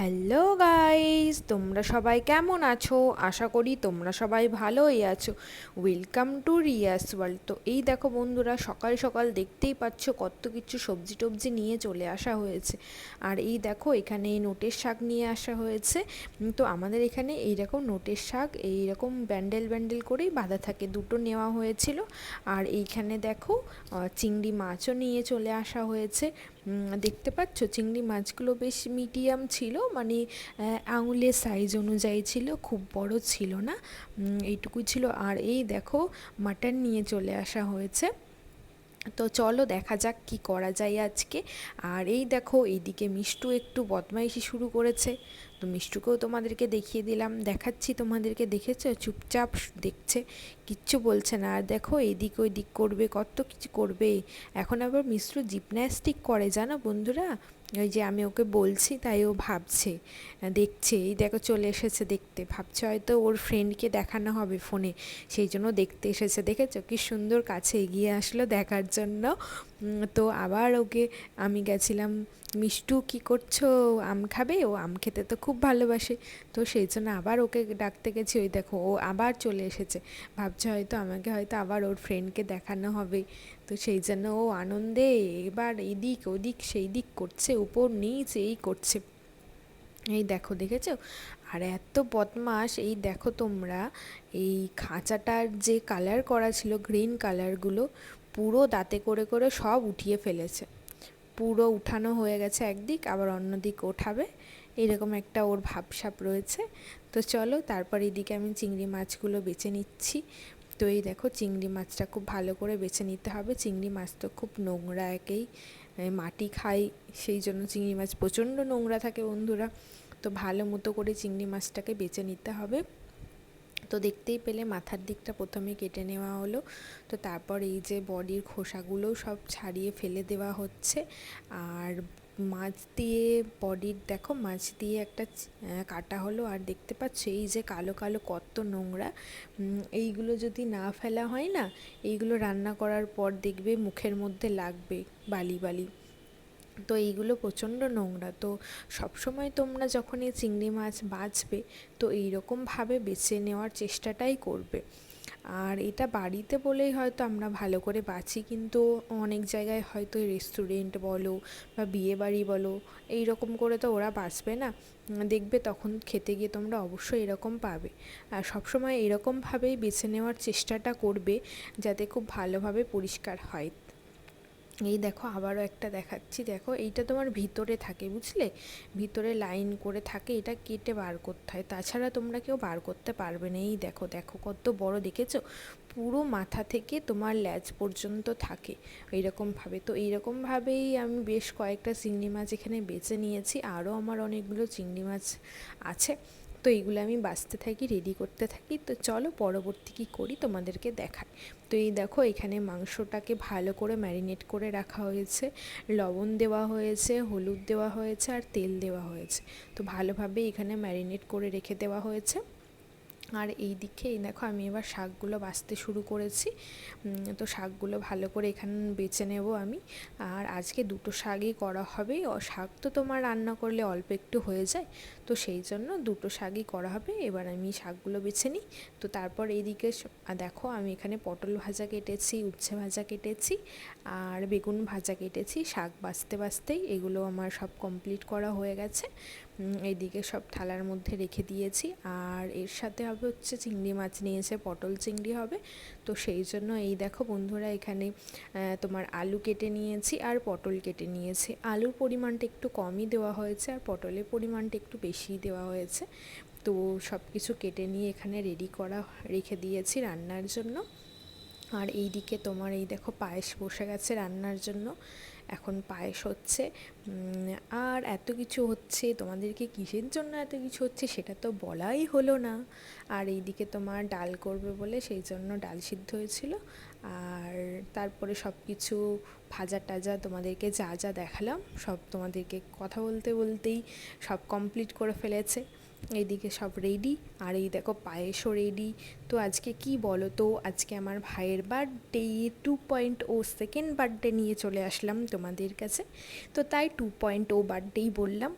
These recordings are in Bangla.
হ্যালো গাইস, তোমরা সবাই কেমন আছো? আশা করি তোমরা সবাই ভালোই আছো। Welcome to Riya's world. তো এই দেখো বন্ধুরা, সকাল সকাল দেখতেই পাচ্ছ কত কিছু সবজি টবজি নিয়ে চলে আসা হয়েছে। আর এই দেখো এখানে নোটের শাক নিয়ে আসা হয়েছে। তো আমাদের এখানে এইরকম নোটের শাক এইরকম ব্যান্ডেল ব্যান্ডেল করেই বাঁধা থাকে, দুটো নেওয়া হয়েছিল। আর এইখানে দেখো চিংড়ি মাছও নিয়ে চলে আসা হয়েছে। দেখতে পাচ্ছ চিংড়ি মাছগুলো বেশ মিডিয়াম ছিল, মানে আঙুলের সাইজ অনুযায়ী ছিল, খুব বড় ছিল না, এইটুকুই ছিল। আর এই দেখো মাটন নিয়ে চলে আসা হয়েছে। তো চলো দেখা যাক কি করা যায় আজকে। আর এই দেখো এইদিকে মিষ্টু একটু বদমাইশি শুরু করেছে, তো মিষ্টুকেও তোমাদেরকে দেখিয়ে দিলাম, দেখাচ্ছি তোমাদেরকে। দেখেছো চুপচাপ দেখছে, কিচ্ছু বলছে না। আর দেখো এইদিক ওই দিক করবে, কত কিছু করবে। এখন আবার মিষ্টু জিমন্যাস্টিক করে জানো বন্ধুরা, ওই যে আমি ওকে বলছি তাই ও ভাবছে, দেখছে। এই দেখো চলে এসেছে দেখতে, ভাবছে হয়তো ওর ফ্রেন্ডকে দেখানো হবে ফোনে, সেই জন্য দেখতে এসেছে। দেখেছো কি সুন্দর কাছে এগিয়ে আসলো দেখার জন্য। তো আবার ওকে আমি গেছিলাম, মিষ্টু কি করছো, আম খাবে? ও আম খেতে তো খুব ভালোবাসে, তো সেই জন্য আবার ওকে ডাকতে গেছি। ওই দেখো ও আবার চলে এসেছে, ভাবছে হয়তো আমাকে হয়তো আবার ওর ফ্রেন্ডকে দেখানো হবে, তো সেই জন্য ও আনন্দে এবার এদিক ওদিক সেই দিক করছে, উপর নিচ এই করছে। এই দেখো দেখেছো, আর এত বদমাস। এই দেখো তোমরা, এই খাঁচাটার যে কালার করা ছিল গ্রিন কালারগুলো পুরো দাঁতে করে করে সব উঠিয়ে ফেলেছে। পুরো উঠানো হয়ে গেছে একদিক, আবার অন্যদিক ওঠাবে, এরকম একটা ওর ভাবসাব রয়েছে। তো চলো তারপর এদিকে আমি চিংড়ি মাছগুলো বেছে নিচ্ছি। তো এই দেখো চিংড়ি মাছটা খুব ভালো করে বেছে নিতে হবে, চিংড়ি মাছ তো খুব নোংরা, একেই মাটি খাই, সেই জন্য চিংড়ি মাছ প্রচণ্ড নোংরা থাকে বন্ধুরা। তো ভালো মতো করে চিংড়ি মাছটাকে বেছে নিতে হবে। তো দেখতেই পেলে মাথার দিকটা প্রথমে কেটে নেওয়া হলো, তো তারপর এই যে বডির খোসাগুলোও সব ছাড়িয়ে ফেলে দেওয়া হচ্ছে। আর মাছ দিয়ে বডির দেখো মাছ দিয়ে একটা কাটা হলো। আর দেখতে পাচ্ছ এই যে কালো কালো কত নোংরা, এইগুলো যদি না ফেলা হয় না, এইগুলো রান্না করার পর দেখবে মুখের মধ্যে লাগবে বালি বালি। তো এইগুলো প্রচণ্ড নোংরা। তো সবসময় তোমরা যখন এই চিংড়ি মাছ বাছবে, তো এইরকমভাবে বেছে নেওয়ার চেষ্টাটাই করবে। আর এটা বাড়িতে বলেই হয়তো আমরা ভালো করে বাছি, কিন্তু অনেক জায়গায় হয়তো রেস্টুরেন্ট বলো বা বিয়ে বাড়ি বলো, এই রকম করে তো ওরা বাছবে না, দেখবে তখন খেতে গিয়ে তোমরা অবশ্যই এরকম পাবে। আর সবসময় এরকমভাবেই বেছে নেওয়ার চেষ্টাটা করবে, যাতে খুব ভালোভাবে পরিষ্কার হয়। এই দেখো আবারও একটা দেখাচ্ছি, দেখো এইটা তোমার ভিতরে থাকে, বুঝলে, ভিতরে লাইন করে থাকে, এটা কেটে বার করতে হয়, তাছাড়া তোমরা কেউ বার করতে পারবে না। এই দেখো দেখো কত বড়, দেখেছো, পুরো মাথা থেকে তোমার ল্যাজ পর্যন্ত থাকে এইরকমভাবে। তো এইরকমভাবেই আমি বেশ কয়েকটা চিংড়ি মাছ এখানে বেছে নিয়েছি, আরও আমার অনেকগুলো চিংড়ি মাছ আছে। তো এইগুলো আমি বাছতে থাকি, রেডি করতে থাকি। তো চলো পরবর্তী কী করি তোমাদেরকে দেখাই। তো এই দেখো এখানে মাংসটাকে ভালো করে ম্যারিনেট করে রাখা হয়েছে, লবণ দেওয়া হয়েছে, হলুদ দেওয়া হয়েছে, আর তেল দেওয়া হয়েছে। তো ভালোভাবে এখানে ম্যারিনেট করে রেখে দেওয়া হয়েছে। আর এই দিকে এই দেখো আমি এবার শাকগুলো বাছতে শুরু করেছি। তো শাকগুলো ভালো করে এখানে বেছে নেব আমি। আর আজকে দুটো শাকই করা হবে, শাক তো তোমার রান্না করলে অল্প একটু হয়ে যায়, তো সেই জন্য দুটো শাকই করা হবে। এবার আমি শাকগুলো বেছে নিই। তো তারপর এইদিকে দেখো আমি এখানে পটল ভাজা কেটেছি, উচ্ছে ভাজা কেটেছি, আর বেগুন ভাজা কেটেছি। শাক বাছতে বাছতেই এগুলো আমার সব কমপ্লিট করা হয়ে গেছে। এইদিকে সব থালার মধ্যে রেখে দিয়েছি। আর এর সাথে হবে হচ্ছে চিংড়ি মাছ নিয়েছে, পটল চিংড়ি হবে। তো সেই জন্য এই দেখো বন্ধুরা এখানে তোমার আলু কেটে নিয়েছি আর পটল কেটে নিয়েছি। আলুর পরিমাণটা একটু কমই দেওয়া হয়েছে, আর পটলের পরিমাণটা একটু বেশিই দেওয়া হয়েছে। তো সব কিছু কেটে নিয়ে এখানে রেডি করা রেখে দিয়েছি রান্নার জন্য। আর এই দিকে তোমার এই দেখো পায়েস বসে গেছে রান্নার জন্য, এখন পায়েস হচ্ছে। আর এত কিছু হচ্ছে, তোমাদেরকে কিসের জন্য এত কিছু হচ্ছে সেটা তো বলাই হলো না। আর এইদিকে তোমার ডাল করবে বলে সেই জন্য ডাল সিদ্ধ হয়েছিল। আর তারপরে সব কিছু ভাজা টাজা তোমাদেরকে যা যা দেখালাম সব তোমাদেরকে কথা বলতে বলতেই সব কমপ্লিট করে ফেলেছে। এইদিকে সব রেডি, আর এই দেখো পায়েসও রেডি। তো আজকে কি বলো তো, আজকে আমার ভাইয়ের বার্থডে, 2.0 সেকেন্ড বার্থডে নিয়ে চলে আসলাম তোমাদের কাছে। তো তাই 2.0 বার্থডেই বললাম।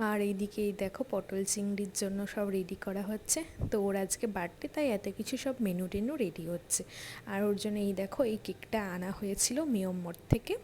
আর এইদিকে এই দেখো পটল চিংড়ির জন্য সব রেডি করা হচ্ছে। তো ওর আজকে বার্থডে, তাই এত কিছু সব মেনু টেনু রেডি হচ্ছে। আর ওর জন্য এই দেখো এই কেকটা আনা হয়েছিল মিয়মর থেকে।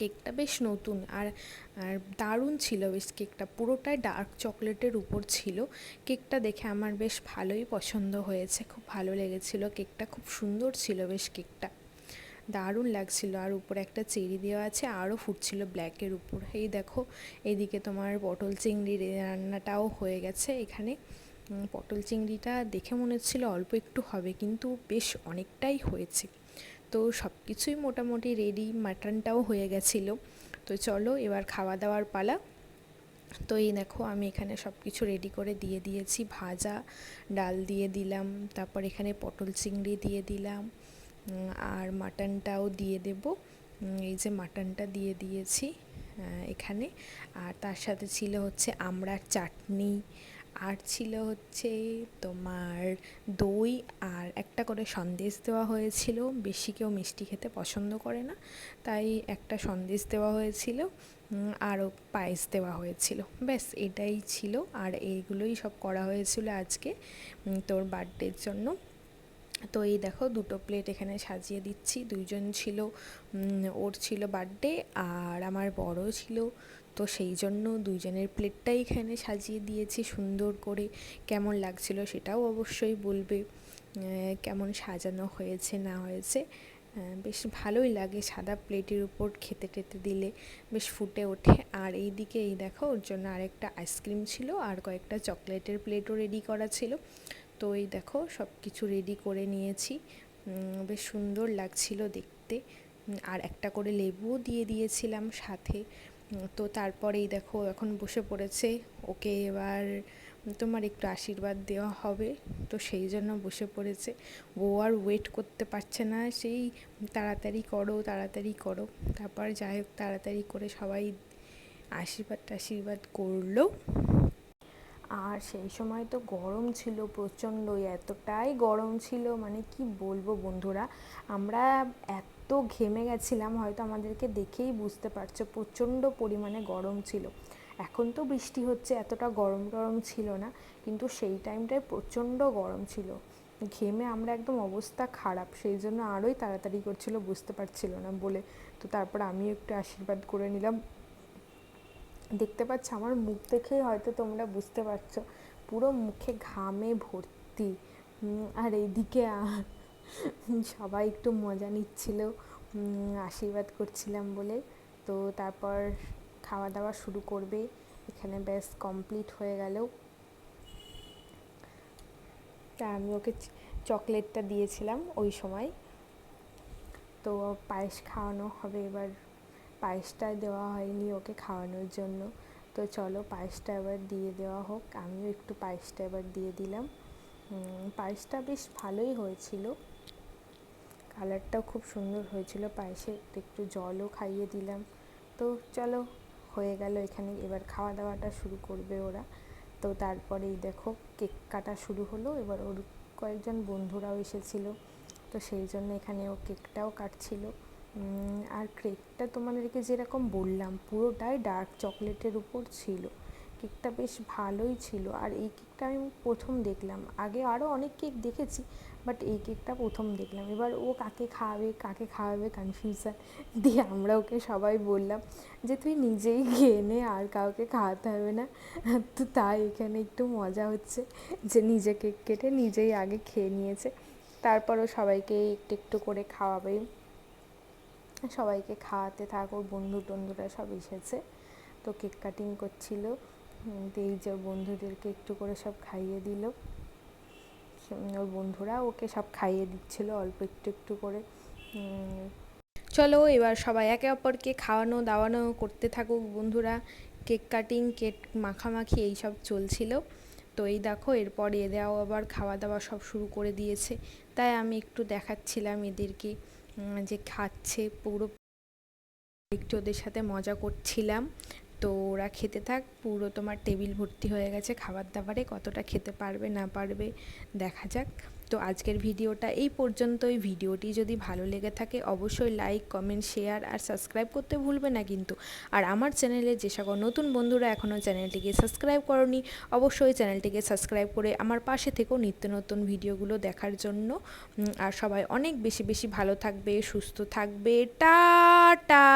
কেকটা বেশ নতুন আর আর দারুণ ছিল বেশ। কেকটা পুরোটাই ডার্ক চকলেটের উপর ছিল। কেকটা দেখে আমার বেশ ভালোই পছন্দ হয়েছে, খুব ভালো লেগেছিল কেকটা, খুব সুন্দর ছিল বেশ কেকটা, দারুণ লাগছিল। আর উপরে একটা চেরি দেওয়া আছে, আরও ফুটছিল ব্ল্যাকের উপর। এই দেখো এইদিকে তোমার পটল চিংড়ির রান্নাটাও হয়ে গেছে এখানে। পটল চিংড়িটা দেখে মনে হচ্ছিল অল্প একটু হবে, কিন্তু বেশ অনেকটাই হয়েছে। তো সব কিছুই মোটামুটি রেডি, মাটনটাও হয়ে গেছিলো। তো চলো এবার খাওয়া দাওয়ার পালা। তো এই দেখো আমি এখানে সব কিছু রেডি করে দিয়ে দিয়েছি, ভাজা ডাল দিয়ে দিলাম, তারপর এখানে পটল চিংড়ি দিয়ে দিলাম, আর মাটনটাও দিয়ে দেব। এই যে মাটনটা দিয়ে দিয়েছি এখানে। আর তার সাথে ছিল হচ্ছে আমড়ার চাটনি, আর ছিল হচ্ছে তোমার দই, আর একটা করে সন্দেশ দেওয়া হয়েছিল। বেশি কেউ মিষ্টি খেতে পছন্দ করে না, তাই একটা সন্দেশ দেওয়া হয়েছিল, আরও পায়েস দেওয়া হয়েছিল। ব্যাস এটাই ছিল, আর এইগুলোই সব করা হয়েছিল আজকে তোর বার্থডের জন্য। তো এই দেখো দুটো প্লেট এখানে সাজিয়ে দিচ্ছি। দুইজন ছিল, ওর ছিল বার্থডে আর আমার বড় ছিল, তো সেই জন্য দুইজনের প্লেটটাই এখানে সাজিয়ে দিয়েছি সুন্দর করে। কেমন লাগছিল সেটাও অবশ্যই বলবে, কেমন সাজানো হয়েছে না হয়েছে। বেশ ভালোই লাগে সাদা প্লেটের উপর খেতে টেতে দিলে, বেশ ফুটে ওঠে। আর এই দিকে এই দেখো ওর জন্য আরেকটা আইসক্রিম ছিল, আর কয়েকটা চকলেটের প্লেটও রেডি করা ছিল। তো এই দেখো সব কিছু রেডি করে নিয়েছি, বেশ সুন্দর লাগছিল দেখতে। আর একটা করে লেবুও দিয়ে দিয়েছিলাম সাথে। তো তারপরেই দেখো এখন বসে পড়েছে, ওকে এবার তোমার একটু আশীর্বাদ দেওয়া হবে, তো সেই জন্য বসে পড়েছে। ও আর ওয়েট করতে পারছে না, সেই তাড়াতাড়ি করো তাড়াতাড়ি করো। তারপর যাই হোক তাড়াতাড়ি করে সবাই আশীর্বাদ করলো। আর সেই সময় তো গরম ছিল প্রচণ্ড, এতটাই গরম ছিল মানে কি বলবো বন্ধুরা, আমরা এত ঘেমে গেছিলাম, হয়তো আমাদেরকে দেখেই বুঝতে পারছো প্রচণ্ড পরিমাণে গরম ছিল। এখন তো বৃষ্টি হচ্ছে, এতটা গরম টরম ছিল না, কিন্তু সেই টাইমটায় প্রচণ্ড গরম ছিল। ঘেমে আমরা একদম অবস্থা খারাপ, সেই জন্য আরোই তাড়াতাড়ি করছিল, বুঝতে পারছিল না বলে। তো তারপর আমিও একটু আশীর্বাদ করে নিলাম। দেখতে পাচ্ছ আমার মুখ দেখেই হয়তো তোমরা বুঝতে পারছো, পুরো মুখে ঘামে ভর্তি। আর এইদিকে সবাই একটু মজা নিচ্ছিল আশীর্বাদ করছিলাম বলে। তো তারপর খাওয়া দাওয়া শুরু করবে, এখানে ব্যাস কমপ্লিট হয়ে গেল। তা আমি ওকে চকলেটটা দিয়েছিলাম ওই সময়। তো পায়েস খাওয়ানো হবে এবার, পায়েসটা দেওয়া হয়নি ওকে খাওয়ানোর জন্য। তো চলো পায়েসটা এবার দিয়ে দেওয়া হোক, আমিও একটু পায়েসটা এবার দিয়ে দিলাম। পায়েসটা বেশ ভালোই হয়েছিল, কালারটাও খুব সুন্দর হয়েছিল পায়েসে, একটু জলও খাইয়ে দিলাম। তো চলো হয়ে গেল এখানে, এবার খাওয়া দাওয়াটা শুরু করবে ওরা। তো তারপরেই দেখো কেক কাটা শুরু হলো, এবার ওর কয়েকজন বন্ধুরাও এসেছিলো, তো সেই জন্য এখানে ও কেকটাও কাটছিল। আর কেকটা তোমাদেরকে যেরকম বললাম পুরোটাই ডার্ক চকলেটের উপর ছিল, কেকটা বেশ ভালোই ছিল। আর এই কেকটা আমি প্রথম দেখলাম, আগে আরও অনেক কেক দেখেছি, বাট এই কেকটা প্রথম দেখলাম। এবার ও কাকে খাওয়াবে কনফিউশন, দিয়ে আমরা ওকে সবাই বললাম যে তুই নিজেই খেয়ে নে, আর কাউকে খাওয়াতে হবে না। তো তাই এখানে একটু মজা হচ্ছে যে নিজে কেক কেটে নিজেই আগে খেয়ে নিয়েছে, তারপরও সবাইকে একটু একটু করে খাওয়াবে, সবাইকে খাওয়াতে থাকো। বন্ধু টন্ধুরা সব এসেছে, তো কেক কাটিং করছিল। এই যে বন্ধুদেরকে একটু করে সব খাইয়ে দিল, ওর বন্ধুরা ওকে সব খাইয়ে দিচ্ছিল অল্প একটু একটু করে। চলো এবার সবাই একে অপরকে খাওয়ানো দাওয়ানো করতে থাকুক বন্ধুরা, কেক কাটিং কেক মাখামাখি এইসব চলছিল। তো এই দেখো এরপর এরাও আবার খাওয়া দাওয়া সব শুরু করে দিয়েছে, তাই আমি একটু দেখাচ্ছিলাম এদেরকে যে খাচ্ছে পুরো, একটু ওদের সাথে মজা করছিলাম। তো ওরা খেতে থাক, পুরো তোমার টেবিল ভর্তি হয়ে গেছে খাবার দাবারে, কতটা খেতে পারবে না পারবে দেখা যাক। তো আজকের ভিডিওটা এই পর্যন্তই। ভিডিওটি যদি ভালো লেগে থাকে অবশ্যই লাইক, কমেন্ট, শেয়ার আর সাবস্ক্রাইব করতে ভুলবে না কিন্তু। আর আমার চ্যানেলে যে সকল নতুন বন্ধুরা এখনও চ্যানেলটিকে সাবস্ক্রাইব করনি, অবশ্যই চ্যানেলটিকে সাবস্ক্রাইব করে আমার পাশে থেকেও নিত্য নতুন ভিডিওগুলো দেখার জন্য। আর সবাই অনেক বেশি বেশি ভালো থাকবে, সুস্থ থাকবে। টাটা।